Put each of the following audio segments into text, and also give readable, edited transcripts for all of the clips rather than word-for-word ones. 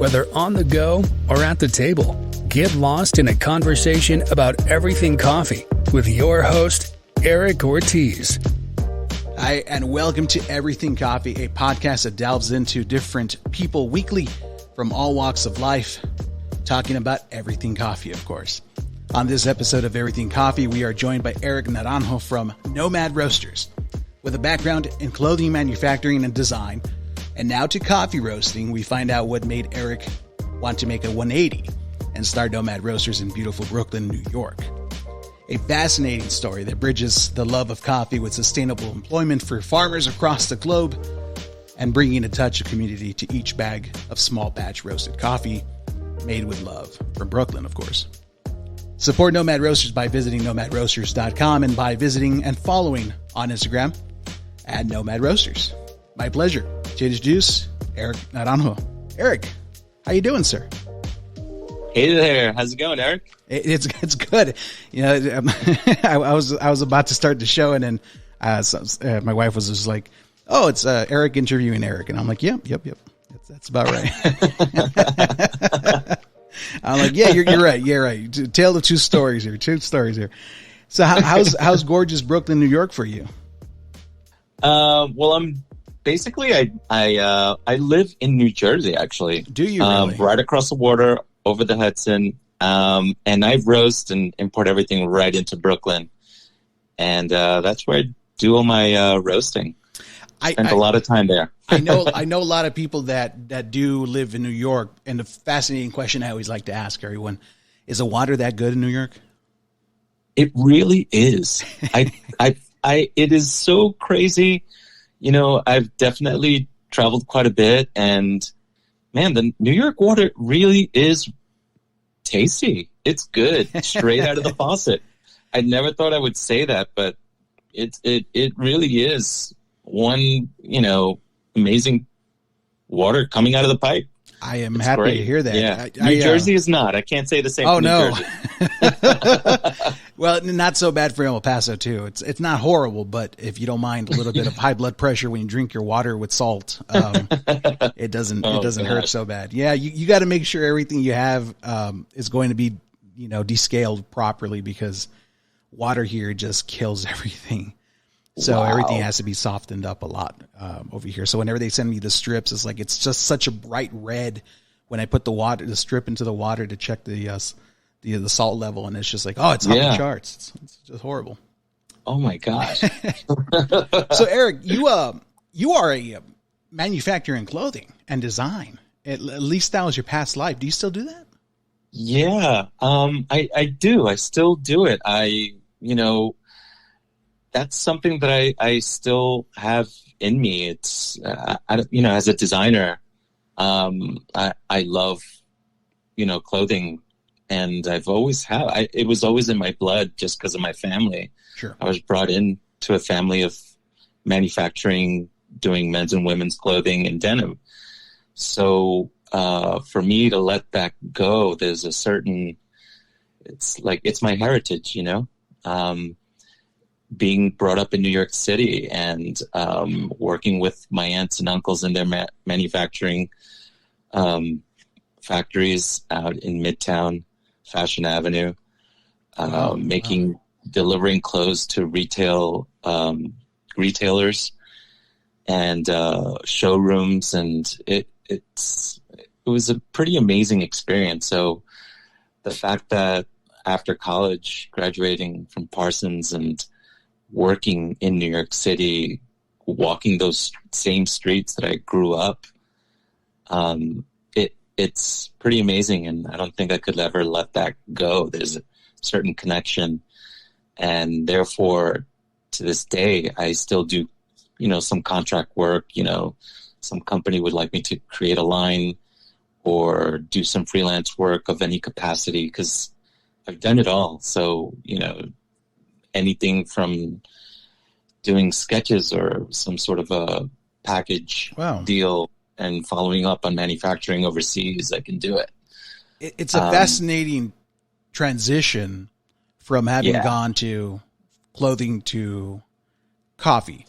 Whether on the go or at the table, get lost in a conversation about everything coffee with your host, Erik Ortiz. Hi, and welcome to Everything Coffee, a podcast that delves into different people weekly from all walks of life, talking about everything coffee, of course. On this episode of Everything Coffee, we are joined by Erik Naranjo from Nomad Roasters. With a background in clothing manufacturing and design, and now to coffee roasting, we find out what made Erik want to make a 180 and start Nomad Roasters in beautiful Brooklyn, New York. A fascinating story that bridges the love of coffee with sustainable employment for farmers across the globe and bringing a touch of community to each bag of small batch roasted coffee made with love from Brooklyn, of course. Support Nomad Roasters by visiting nomadroasters.com and by visiting and following on Instagram at Nomad Roasters. My pleasure to introduce Erik Naranjo. Erik, how you doing, sir? Hey there, how's it going, Erik? It's good. You know, I was about to start the show, and then my wife was just like, "Oh, it's Erik interviewing Erik," and I'm like, "Yep, that's about right." I'm like, "Yeah, you're right. Yeah, right. Tale of two stories here. So, how's gorgeous Brooklyn, New York for you? Well, I'm basically I live in New Jersey, actually. Do you really? Right across the water, over the Hudson, and I roast and import everything right into Brooklyn, and that's where I do all my roasting. I spend a lot of time there. I know a lot of people that do live in New York, and the fascinating question I always like to ask everyone: is the water that good in New York? It really is. It is so crazy. You know, I've definitely traveled quite a bit, and man, the New York water really is tasty. It's good, straight out of the faucet. I never thought I would say that, but it really is one, amazing water coming out of the pipe. I am happy to hear that. Yeah. New Jersey is not. I can't say the same for New Jersey. Well, not so bad for El Paso too. It's not horrible, but if you don't mind a little bit of high blood pressure when you drink your water with salt, it doesn't hurt so bad. Yeah, you got to make sure everything you have is going to be descaled properly, because water here just kills everything. So everything has to be softened up a lot over here. So whenever they send me the strips, it's like it's just such a bright red when I put the strip into the water to check the salt level, and it's just like, oh, it's off the charts. It's just horrible. Oh my gosh. So Erik, you are a manufacturer in clothing and design. At least that was your past life. Do you still do that? Yeah, I do. I still do it. That's something that I still have in me. It's, as a designer, I love, clothing, and I've always it was always in my blood just because of my family. Sure. I was brought into a family of manufacturing, doing men's and women's clothing and denim. So, for me to let that go, there's a certain, it's my heritage, being brought up in New York City and working with my aunts and uncles in their manufacturing factories out in Midtown, Fashion Avenue, delivering clothes to retailers and showrooms, and it was a pretty amazing experience. So the fact that after college, graduating from Parsons and working in New York City, walking those same streets that I grew up, it's pretty amazing, and I don't think I could ever let that go. There's a certain connection, and therefore, to this day, I still do, some contract work. Some company would like me to create a line or do some freelance work of any capacity, because I've done it all. So, anything from doing sketches or some sort of a package deal and following up on manufacturing overseas, I can do it. It's a fascinating transition from having gone to clothing to coffee.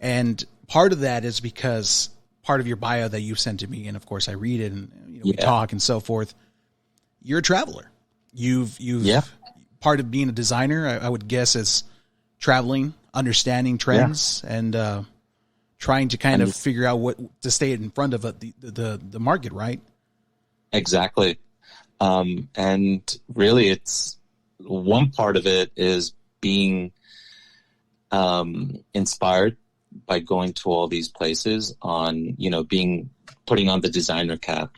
And part of that is because part of your bio that you sent to me, and of course I read it, and we talk and so forth. You're a traveler. You've part of being a designer, I would guess, is traveling, understanding trends, and trying to kind of figure out what to stay in front of the market, right? Exactly. And really, it's one part of it is being inspired by going to all these places on, putting on the designer cap,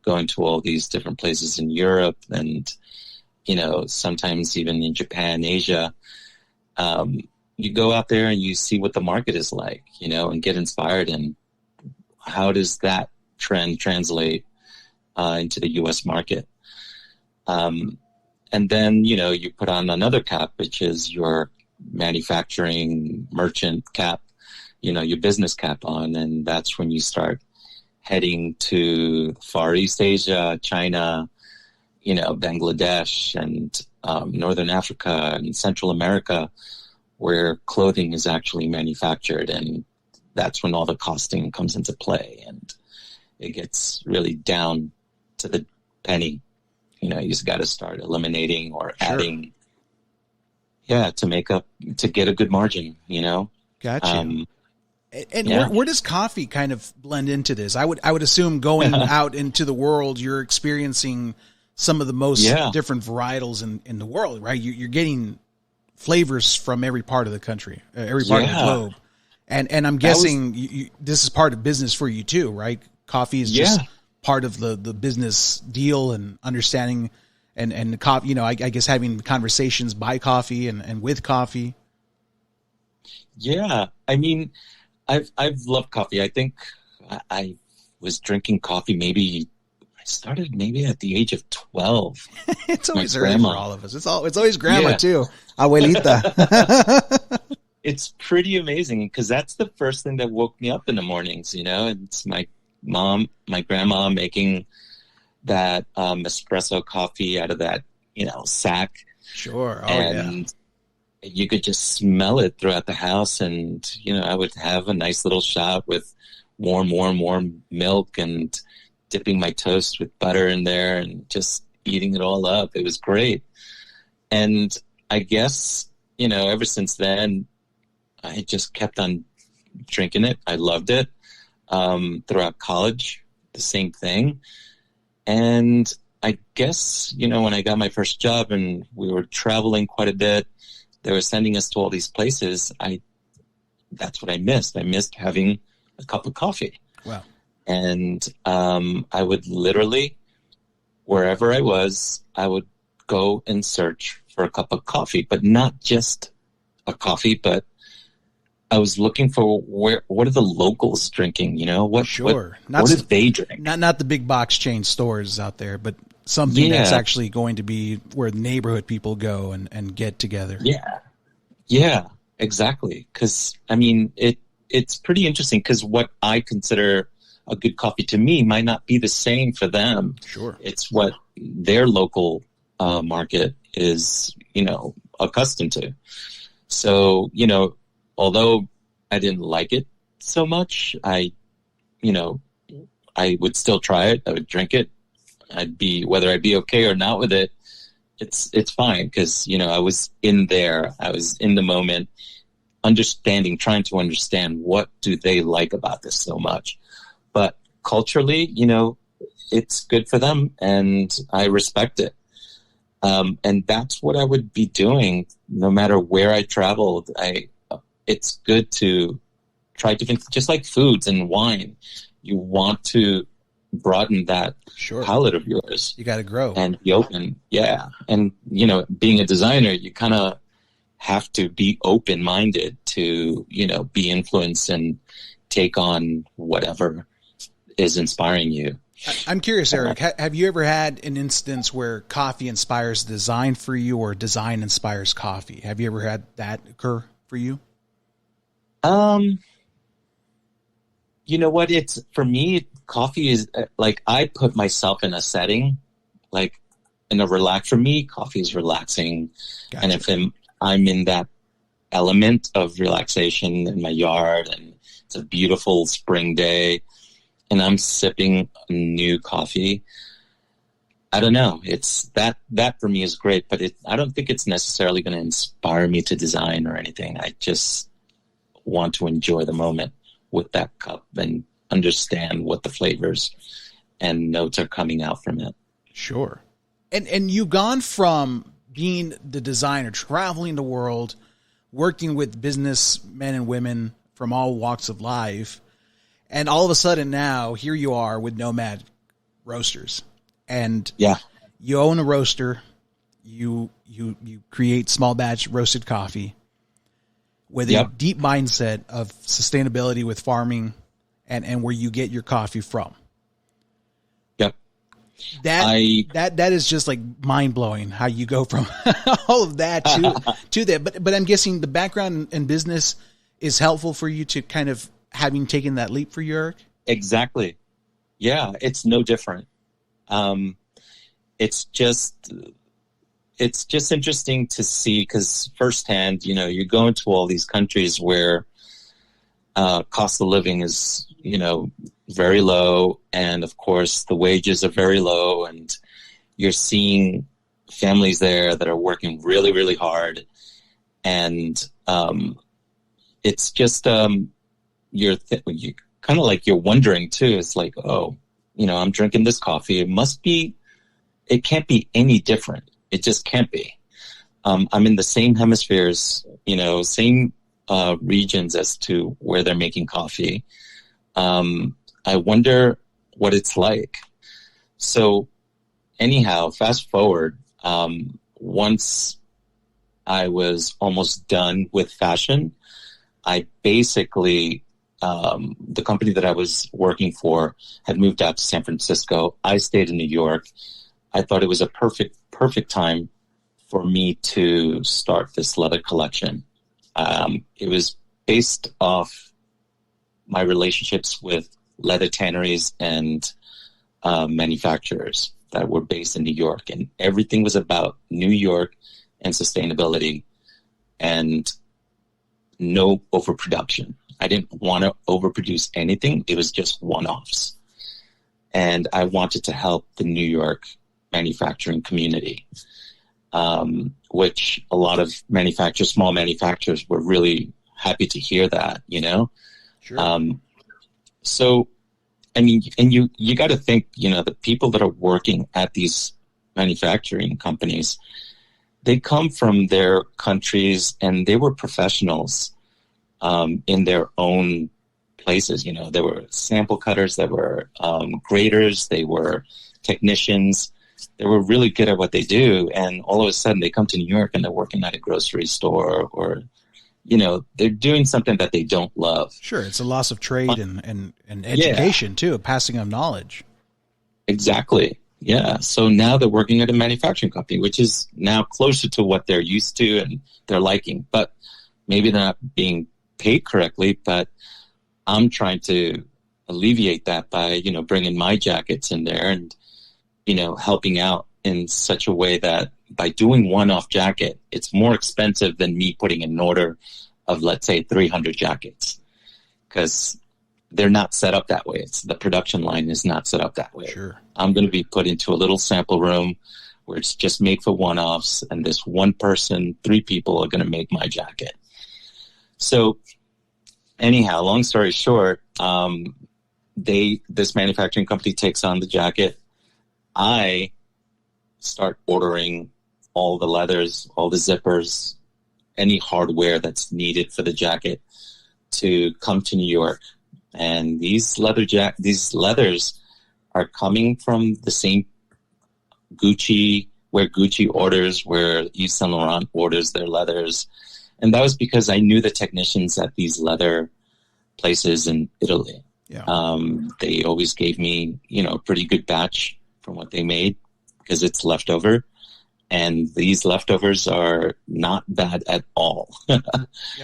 going to all these different places in Europe and, sometimes even in Japan, Asia. You go out there and you see what the market is like, and get inspired. And how does that trend translate into the U.S. market? And then, you put on another cap, which is your manufacturing merchant cap, your business cap on. And that's when you start heading to Far East Asia, China, Bangladesh and Northern Africa and Central America, where clothing is actually manufactured. And that's when all the costing comes into play. And it gets really down to the penny. You just got to start eliminating or adding, to get a good margin, Gotcha. Where does coffee kind of blend into this? I would assume going out into the world, you're experiencing some of the most different varietals in the world, right? You're getting flavors from every part of the country, every part of the globe. And I'm guessing this is part of business for you too, right? Coffee is just part of the business deal and understanding and the coffee, I guess having conversations by coffee and with coffee. Yeah. I mean, I've loved coffee. I think I was drinking coffee I started at the age of 12. It's always early for all of us. It's always grandma too. Abuelita. It's pretty amazing because that's the first thing that woke me up in the mornings, It's my grandma making that espresso coffee out of that, sack. Sure. Oh, and you could just smell it throughout the house. And, I would have a nice little shot with warm milk and dipping my toast with butter in there and just eating it all up. It was great. And I guess, ever since then, I just kept on drinking it. I loved it. Throughout college, the same thing. And I guess, when I got my first job and we were traveling quite a bit, they were sending us to all these places. That's what I missed. I missed having a cup of coffee. Wow. And I would literally, wherever I was, I would go and search for a cup of coffee, but not just a coffee, but I was looking for what are the locals drinking, what do they drink? Not the big box chain stores out there, but something that's actually going to be where neighborhood people go and get together. Yeah, exactly. Because, it's pretty interesting because what I consider a good coffee to me might not be the same for them. Sure. It's what their local market is, accustomed to. So, although I didn't like it so much, I would still try it. I would drink it. Whether I'd be okay or not with it, it's fine because, I was in there. I was in the moment, trying to understand what do they like about this so much. But culturally, it's good for them and I respect it. And that's what I would be doing no matter where I traveled. It's good to try different, just like foods and wine. You want to broaden that palette of yours. You got to grow and be open. Yeah. And, being a designer, you kind of have to be open-minded to, be influenced and take on whatever is inspiring you. I'm curious, Erik, have you ever had an instance where coffee inspires design for you or design inspires coffee? Have you ever had that occur for you? You know what? It's for me, coffee is like I put myself in a setting, like for me, coffee is relaxing. Gotcha. And if I'm in that element of relaxation in my yard and it's a beautiful spring day, and I'm sipping new coffee, I don't know. It's that for me is great, but I don't think it's necessarily going to inspire me to design or anything. I just want to enjoy the moment with that cup and understand what the flavors and notes are coming out from it. Sure. And you've gone from being the designer, traveling the world, working with businessmen and women from all walks of life, and all of a sudden now here you are with Nomad Roasters. And you own a roaster, you create small batch roasted coffee with a deep mindset of sustainability with farming and where you get your coffee from. Yep. That is just like mind blowing how you go from all of that to that. But I'm guessing the background in business is helpful for you to kind of having taken that leap for you, Erik? Exactly. Yeah, it's no different. It's just interesting to see because firsthand, you go into all these countries where cost of living is, very low. And of course the wages are very low, and you're seeing families there that are working really, really hard. And, it's just, you're kind of like you're wondering too. It's like, oh, I'm drinking this coffee. It can't be any different. It just can't be. I'm in the same hemispheres, same regions as to where they're making coffee. I wonder what it's like. So anyhow, fast forward, once I was almost done with fashion, I basically, the company that I was working for had moved out to San Francisco. I stayed in New York. I thought it was a perfect time for me to start this leather collection. It was based off my relationships with leather tanneries and manufacturers that were based in New York. And everything was about New York and sustainability and no overproduction. I didn't want to overproduce anything. It was just one-offs. And I wanted to help the New York manufacturing community, which a lot of small manufacturers were really happy to hear that, Sure. So, I mean, and you got to think, the people that are working at these manufacturing companies, they come from their countries and they were professionals in their own places. There were sample cutters, there were graders, they were technicians. They were really good at what they do. And all of a sudden they come to New York and they're working at a grocery store or, they're doing something that they don't love. Sure. It's a loss of trade and education too, a passing of knowledge. Exactly. Yeah. So now they're working at a manufacturing company, which is now closer to what they're used to and they're liking, but maybe they're not being paid correctly. But I'm trying to alleviate that by, bringing my jackets in there and, helping out in such a way that by doing one-off jacket, it's more expensive than me putting an order of, let's say, 300 jackets, because they're not set up that way. The production line is not set up that way. Sure. I'm going to be put into a little sample room where it's just made for one-offs, and this one person, 3 people are going to make my jacket. So anyhow, long story short, this manufacturing company takes on the jacket. I start ordering all the leathers, all the zippers, any hardware that's needed for the jacket to come to New York. And these leathers are coming from the same Gucci, where Gucci orders, where Yves Saint Laurent orders their leathers. And that was because I knew the technicians at these leather places in Italy. Yeah. They always gave me, a pretty good batch from what they made because it's leftover. And these leftovers are not bad at all. Yeah,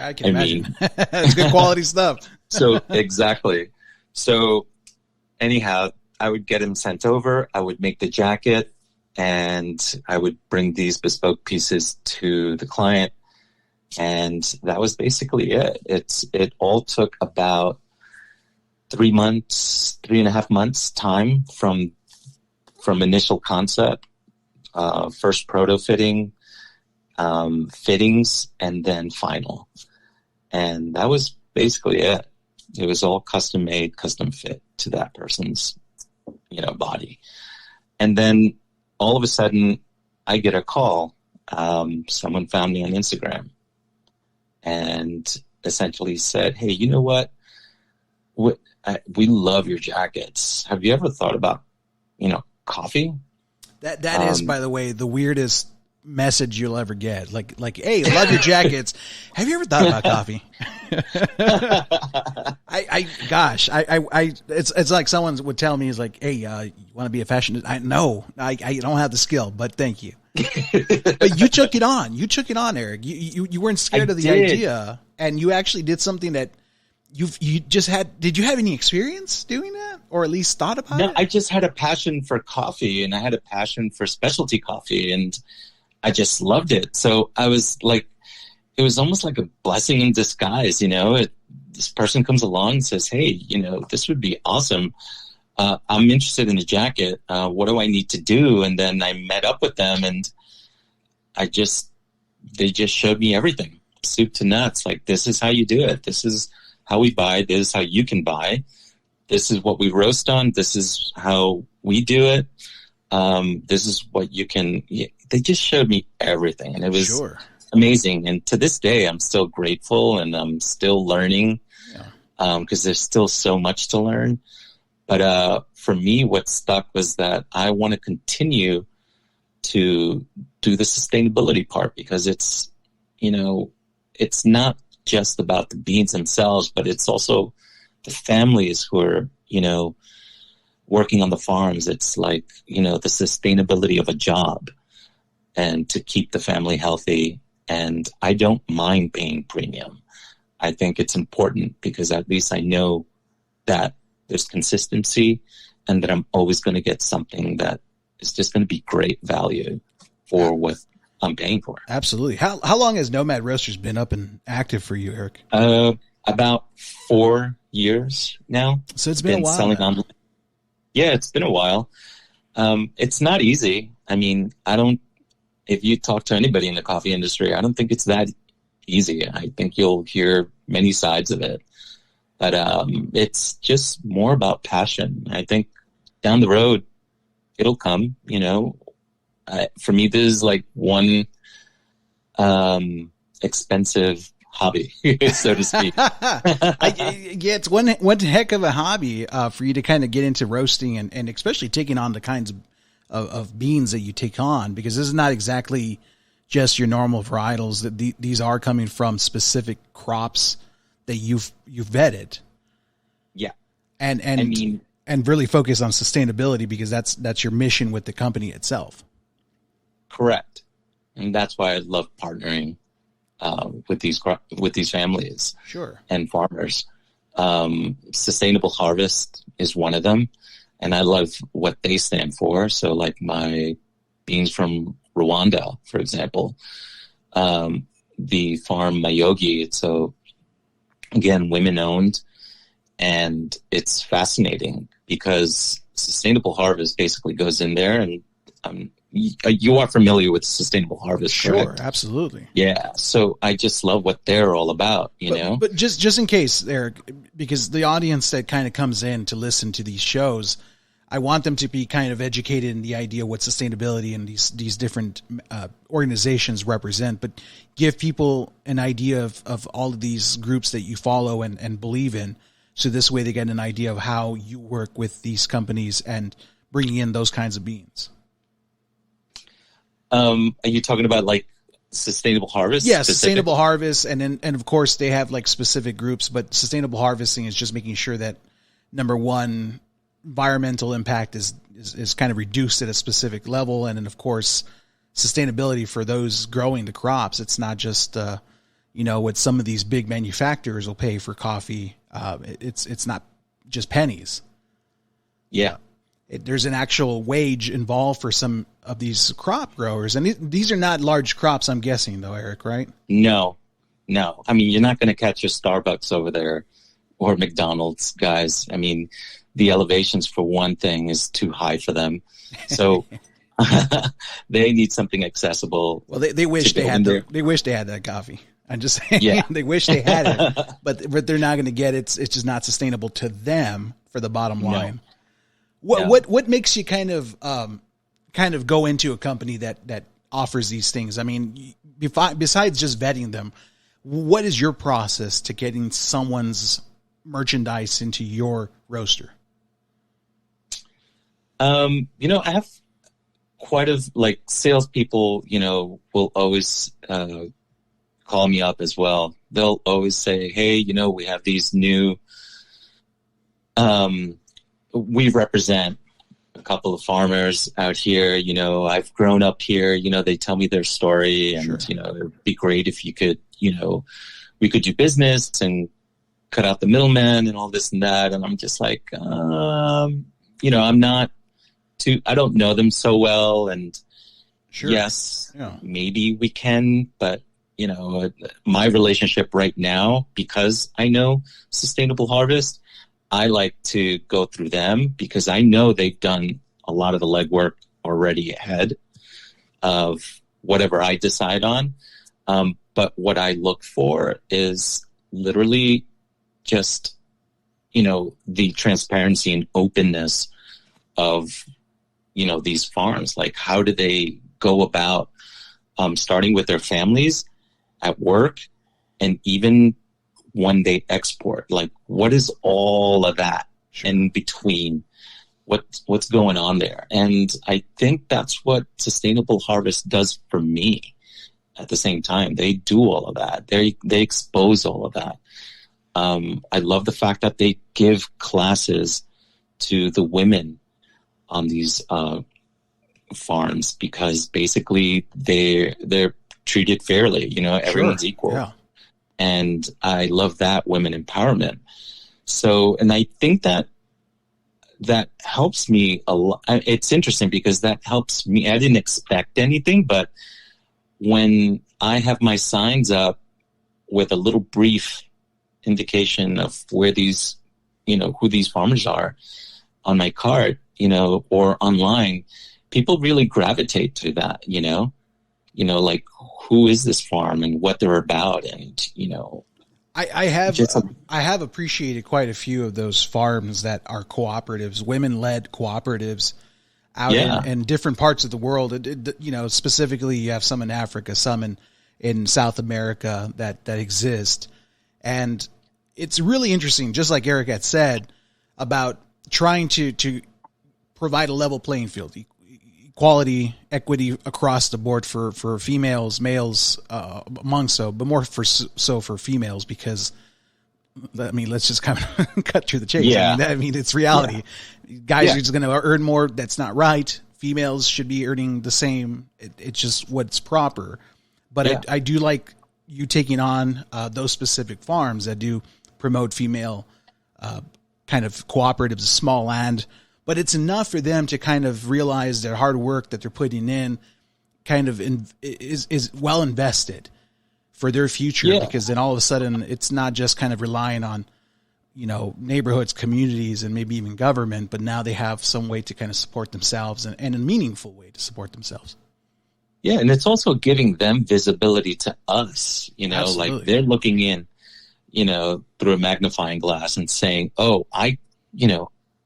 I can imagine. It's good quality stuff. So exactly. So anyhow, I would get them sent over. I would make the jacket and I would bring these bespoke pieces to the client. And that was basically it. It all took about 3.5 months time from initial concept, first proto fitting, fittings, and then final. And that was basically it. It was all custom made, custom fit to that person's, body. And then all of a sudden I get a call. Someone found me on Instagram and essentially said, "Hey, you know what? We love your jackets. Have you ever thought about, coffee?" That is, by the way, the weirdest message you'll ever get. Like, "Hey, I love your jackets. Have you ever thought about coffee?" It's like someone would tell me, "Is like, hey, you want to be a fashion?" I don't have the skill, but thank you. But you took it on. You took it on, Eric. You weren't scared of the idea, and you actually did something that you just had. Did you have any experience doing that, or at least thought about it? No, I just had a passion for coffee, and I had a passion for specialty coffee, and I just loved it. So I was like, it was almost like a blessing in disguise. This person comes along and says, "Hey, this would be awesome. I'm interested in a jacket. What do I need to do?" And then I met up with them, and they just showed me everything, soup to nuts. Like, this is how you do it. This is how we buy. This is how you can buy. This is what we roast on. This is how we do it. This is what you can. They just showed me everything, and it was amazing. And to this day, I'm still grateful, and I'm still learning because there's still so much to learn. But for me, what stuck was that I want to continue to do the sustainability part, because it's not just about the beans themselves, but it's also the families who are, working on the farms. It's like, the sustainability of a job and to keep the family healthy. And I don't mind paying premium. I think it's important because at least I know that there's consistency and that I'm always going to get something that is just going to be great value for what I'm paying for. Absolutely. How long has Nomad Roasters been up and active for you, Eric? About 4 years now. So it's been a while. Selling online. Yeah, it's been a while. It's not easy. I mean, if you talk to anybody in the coffee industry, I don't think it's that easy. I think you'll hear many sides of it. But it's just more about passion. I think down the road, it'll come, for me, this is like one expensive hobby, so to speak. It's one heck of a hobby for you to kind of get into roasting and especially taking on the kinds of beans that you take on, because this is not exactly just your normal varietals. That these are coming from specific crops that you've vetted. Yeah. And really focus on sustainability, because that's your mission with the company itself. Correct. And that's why I love partnering with these families. Sure. And farmers. Sustainable Harvest is one of them, and I love what they stand for. So like my beans from Rwanda, for example, the farm Mayogi, so again, women owned, and it's fascinating because Sustainable Harvest basically goes in there, and you are familiar with Sustainable Harvest, sure, correct? Absolutely. Yeah, so I just love what they're all about, But just in case, Eric, because the audience that kind of comes in to listen to these shows, I want them to be kind of educated in the idea what sustainability and these different organizations represent, but give people an idea of all of these groups that you follow and believe in. So this way they get an idea of how you work with these companies and bringing in those kinds of beans. Are you talking about like Sustainable Harvest? Yeah, Sustainable Harvest. And of course they have like specific groups, but Sustainable Harvesting is just making sure that, number one, environmental impact is kind of reduced at a specific level. And then of course, sustainability for those growing the crops. It's not just, what some of these big manufacturers will pay for coffee. It's not just pennies. Yeah. There's an actual wage involved for some of these crop growers. And these are not large crops, I'm guessing, though, Eric, right? No. I mean, you're not going to catch a Starbucks over there, or McDonald's guys. I mean, the elevations for one thing is too high for them. So they need something accessible. Well, they wish they had they wish they had that coffee. I'm just saying, they wish they had it, but they're not going to get it. It's just not sustainable to them for the bottom line. No. What makes you kind of go into a company that offers these things? I mean, besides just vetting them, what is your process to getting someone's merchandise into your roaster? I have quite salespeople, will always call me up as well. They'll always say, hey, we have these new, we represent a couple of farmers out here, I've grown up here, they tell me their story, and, it'd be great if you could, we could do business and cut out the middleman and all this and that. And I'm just like, I'm not I don't know them so well. And maybe we can, but my relationship right now, because I know Sustainable Harvest, I like to go through them because I know they've done a lot of the legwork already ahead of whatever I decide on. But what I look for is literally just, the transparency and openness of, these farms. Like, how do they go about starting with their families at work, and even when they export? Like, what is all of that in between? What's going on there? And I think that's what Sustainable Harvest does for me. At the same time, they do all of that. They expose all of that. I love the fact that they give classes to the women on these farms, because basically they're treated fairly. Everyone's equal. Yeah. And I love that women empowerment. So, and I think that helps me a lot. It's interesting because that helps me. I didn't expect anything, but when I have my signs up with a little brief indication of where these, who these farmers are on my cart, or online, people really gravitate to that, like, who is this farm and what they're about. And, I have appreciated quite a few of those farms that are cooperatives, women-led cooperatives out in different parts of the world. Specifically, you have some in Africa, some in South America that exist. And it's really interesting, just like Erik had said, about trying to provide a level playing field, equality, equity across the board for females, males, but more for females, because, I mean, let's just kind of cut through the chase. Yeah. I mean, it's reality. Yeah. Guys are just going to earn more. That's not right. Females should be earning the same. It's just what's proper. But I do like you taking on those specific farms that do promote female kind of cooperatives, small land. But it's enough for them to kind of realize their hard work that they're putting in kind of is well invested for their future, because then all of a sudden it's not just kind of relying on, neighborhoods, communities, and maybe even government, but now they have some way to kind of support themselves and a meaningful way to support themselves. Yeah. And it's also giving them visibility to us, Absolutely. Like they're looking in, through a magnifying glass and saying, oh, I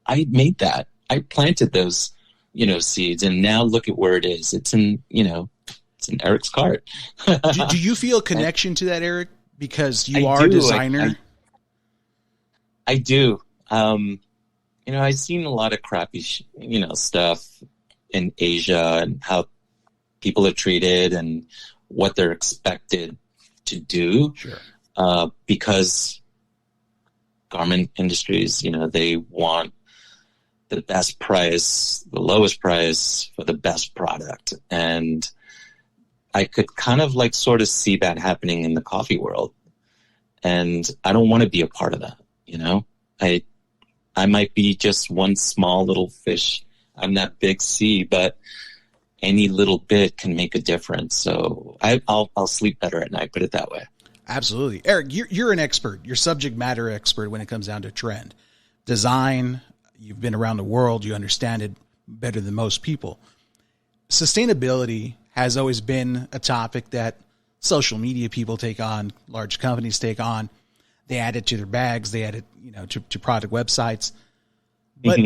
made that. I planted those, seeds, and now look at where it is. It's in Erik's cart. do you feel a connection to that, Erik? Because you are a designer. I do. I've seen a lot of crappy, stuff in Asia, and how people are treated and what they're expected to do. Sure. Because garment industries, they want the best price, the lowest price for the best product. And I could kind of sort of see that happening in the coffee world. And I don't want to be a part of that. I might be just one small little fish. I'm that big sea, but any little bit can make a difference. So I'll sleep better at night, put it that way. Absolutely. Erik, you're an expert. You're subject matter expert when it comes down to trend. Design, you've been around the world. You understand it better than most people. Sustainability has always been a topic that social media people take on, large companies take on. They add it to their bags. They add it, to product websites. But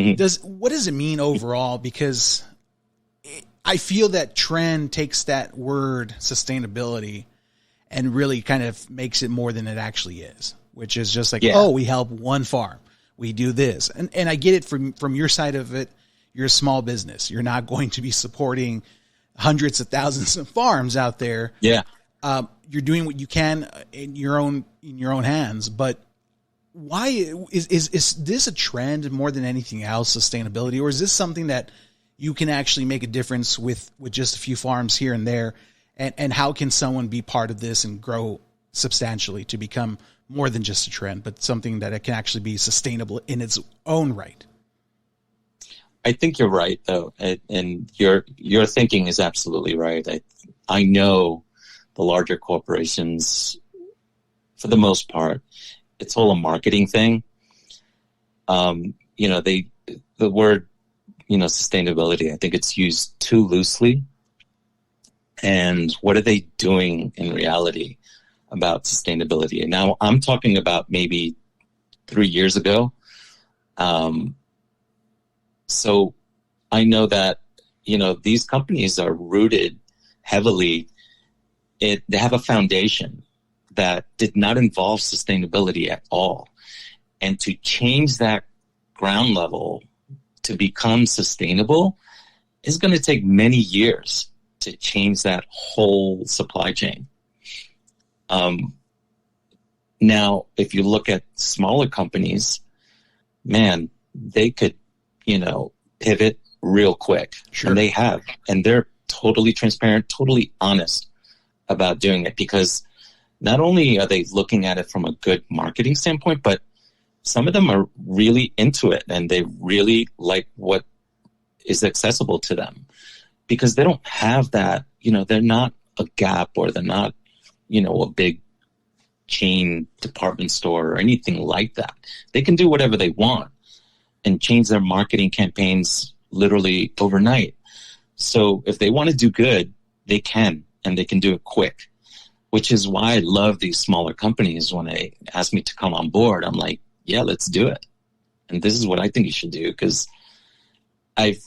what does it mean overall? Because I feel that trend takes that word sustainability and really kind of makes it more than it actually is, which is just like, we help one farm. We do this. And I get it from your side of it. You're a small business. You're not going to be supporting hundreds of thousands of farms out there. Yeah. You're doing what you can in your own hands. But why is this a trend more than anything else, sustainability? Or is this something that you can actually make a difference with just a few farms here and there? And how can someone be part of this and grow substantially to become more than just a trend, but something that it can actually be sustainable in its own right? I think you're right, though, and your thinking is absolutely right. I know the larger corporations, for the most part, it's all a marketing thing. The word, sustainability, I think it's used too loosely. And what are they doing in reality about sustainability? And now I'm talking about maybe 3 years ago. So I know that, these companies are rooted heavily. They have a foundation that did not involve sustainability at all. And to change that ground level to become sustainable is going to take many years to change that whole supply chain. Now, if you look at smaller companies, man, they could, pivot real quick. Sure. And they have. And they're totally transparent, totally honest about doing it, because not only are they looking at it from a good marketing standpoint, but some of them are really into it and they really like what is accessible to them, because they don't have that, they're not a Gap, or they're not, a big chain department store or anything like that. They can do whatever they want and change their marketing campaigns literally overnight. So if they want to do good, they can, and they can do it quick, which is why I love these smaller companies. When they ask me to come on board, I'm like, yeah, let's do it. And this is what I think you should do, because I've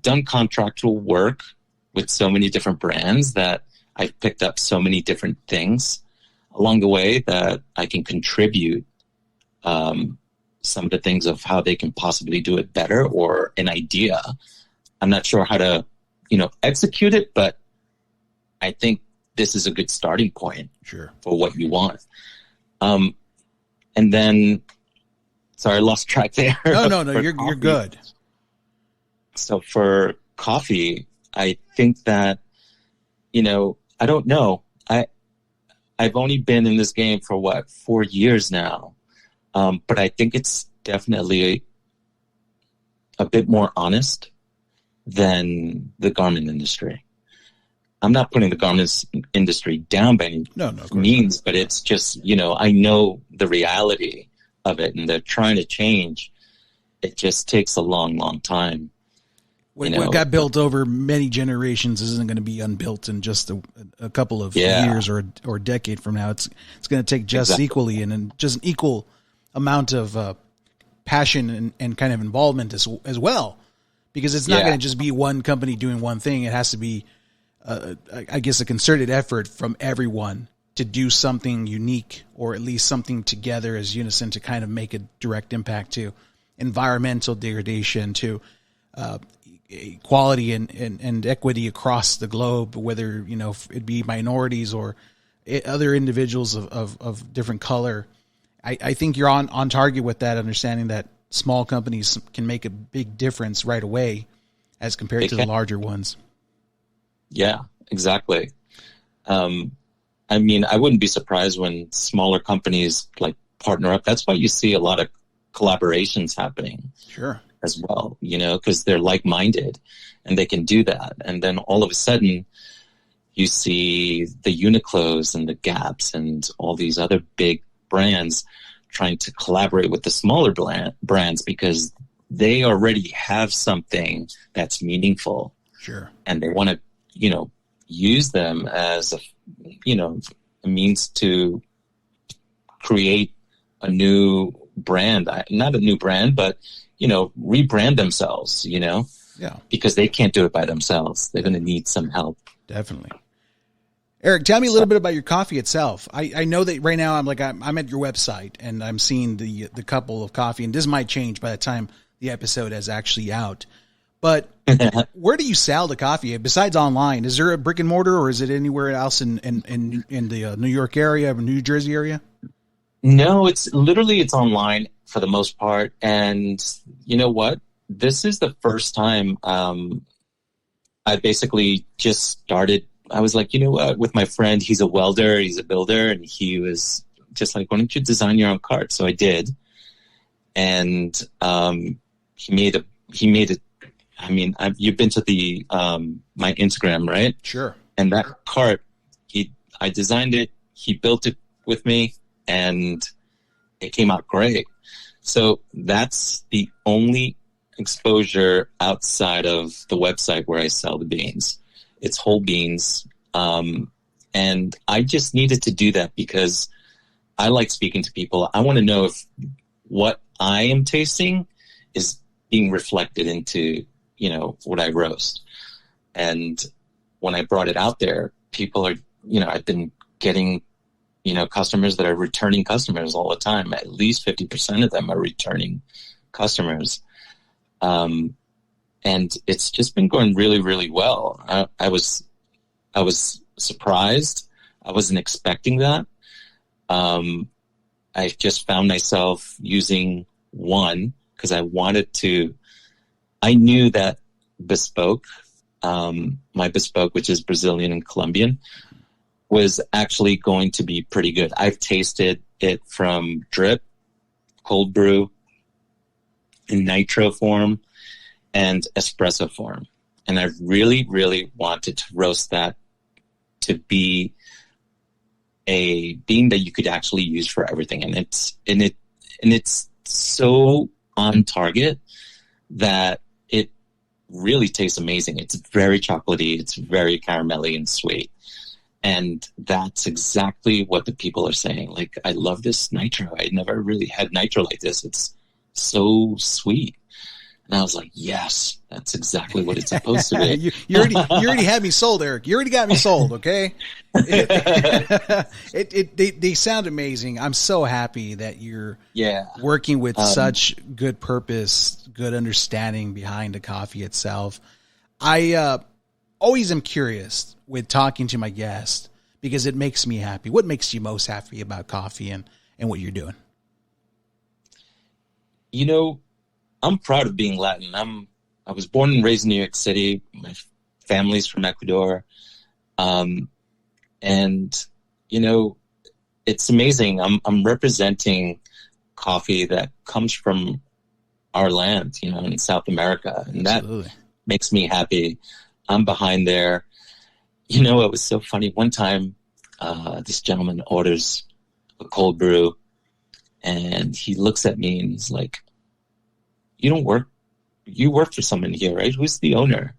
done contractual work with so many different brands that I've picked up so many different things along the way that I can contribute some of the things of how they can possibly do it better, or an idea. I'm not sure how to, execute it, but I think this is a good starting point for what you want. And then, sorry, I lost track there. No, you're good. So for coffee, I think that, I don't know. I've only been in this game for 4 years now. But I think it's definitely a bit more honest than the garment industry. I'm not putting the garment industry down by any means, but it's just, I know the reality of it, and they're trying to change. It just takes a long, long time. What got built over many generations isn't going to be unbuilt in just a couple of years or a decade from now. It's going to take just equally and just an equal amount of passion and kind of involvement as well, because it's not going to just be one company doing one thing. It has to be, I guess, a concerted effort from everyone to do something unique, or at least something together as unison to kind of make a direct impact to environmental degradation, to equality and equity across the globe, whether, it be minorities or other individuals of different color. I think you're on target with that, understanding that small companies can make a big difference right away as compared to the larger ones. Yeah, exactly. I wouldn't be surprised when smaller companies partner up. That's why you see a lot of collaborations happening. Sure. As well, because they're like-minded and they can do that. And then all of a sudden, you see the Uniqlos and the Gaps and all these other big brands trying to collaborate with the smaller brands because they already have something that's meaningful. Sure. And they want to, use them as a means to create a new brand, not a new brand, but, rebrand themselves, Yeah. Because they can't do it by themselves. They're going to need some help. Definitely. Erik, tell me a little bit about your coffee itself. I know that right now I'm at your website and I'm seeing the couple of coffee, and this might change by the time the episode is actually out. But where do you sell the coffee besides online? Is there a brick and mortar, or is it anywhere else in the New York area or New Jersey area? No, it's online for the most part. And you know what? This is the first time I basically just started. I was like, you know what? With my friend, he's a welder, he's a builder, and he was just like, why don't you design your own cart? So I did. And he made it. I mean, you've been to the my Instagram, right? Sure. And that cart, I designed it. He built it with me, and it came out great. So that's the only exposure outside of the website where I sell the beans. It's whole beans. And I just needed to do that because I like speaking to people. I want to know if what I am tasting is being reflected into what I roast. And when I brought it out there, people are, I've been getting, customers that are returning customers all the time. At least 50% of them are returning customers. And it's just been going really, really well. I was surprised. I wasn't expecting that. I just found myself using one because I knew that bespoke, my bespoke, which is Brazilian and Colombian, was actually going to be pretty good. I've tasted it from drip, cold brew, in nitro form, and espresso form. And I really, really wanted to roast that to be a bean that you could actually use for everything. And it's so on target that it really tastes amazing. It's very chocolatey. It's very caramelly and sweet. And that's exactly what the people are saying. Like, I love this nitro. I never really had nitro like this. It's so sweet. And I was like, yes, that's exactly what it's supposed to be. you already had me sold, Erik. You already got me sold, okay? They sound amazing. I'm so happy that you're working with such good purpose, good understanding behind the coffee itself. I always am curious with talking to my guests because it makes me happy. What makes you most happy about coffee and what you're doing? I'm proud of being Latin. I was born and raised in New York City. My family's from Ecuador. And it's amazing. I'm representing coffee that comes from our land, in South America. And Absolutely. That makes me happy. I'm behind there. It was so funny. One time, this gentleman orders a cold brew and he looks at me and he's like, you work for someone here, right? Who's the owner?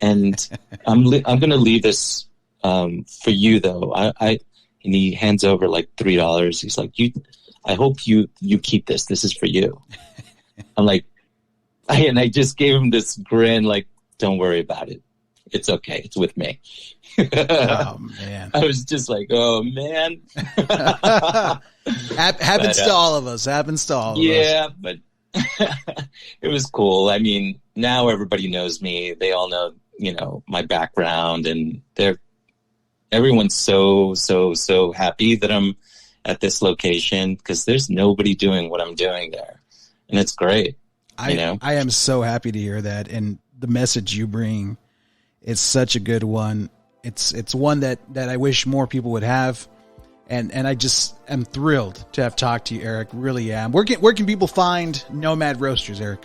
And I'm going to leave this for you though. And he hands over like $3. He's like, I hope you keep this. This is for you. I'm like, I just gave him this grin, like, don't worry about it. It's okay. It's with me. Oh man. I was just like, oh man. Happens to all of us. Happens to all of us. Yeah, but it was cool. I mean, now everybody knows me. They all know, my background, and everyone's so happy that I'm at this location because there's nobody doing what I'm doing there. And it's great. I am so happy to hear that. And the message you bring is such a good one. It's one that I wish more people would have. And I just am thrilled to have talked to you, Erik. Really am. Where can people find Nomad Roasters, Erik?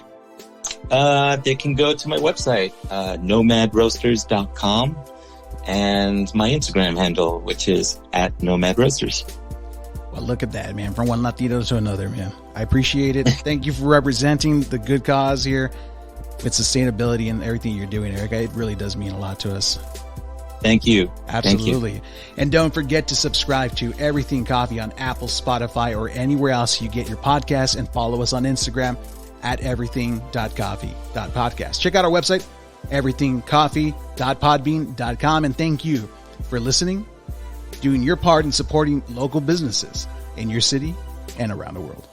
They can go to my website, nomadroasters.com. and my Instagram handle, which is at Nomad Roasters. Well, look at that, man. From one Latino to another, man. I appreciate it. Thank you for representing the good cause here with sustainability and everything you're doing, Erik. It really does mean a lot to us. Thank you. Absolutely. Thank you. And don't forget to subscribe to Everything Coffee on Apple, Spotify, or anywhere else you get your podcasts, and follow us on Instagram at everything.coffee.podcast. Check out our website, everythingcoffee.podbean.com. And thank you for listening, doing your part in supporting local businesses in your city and around the world.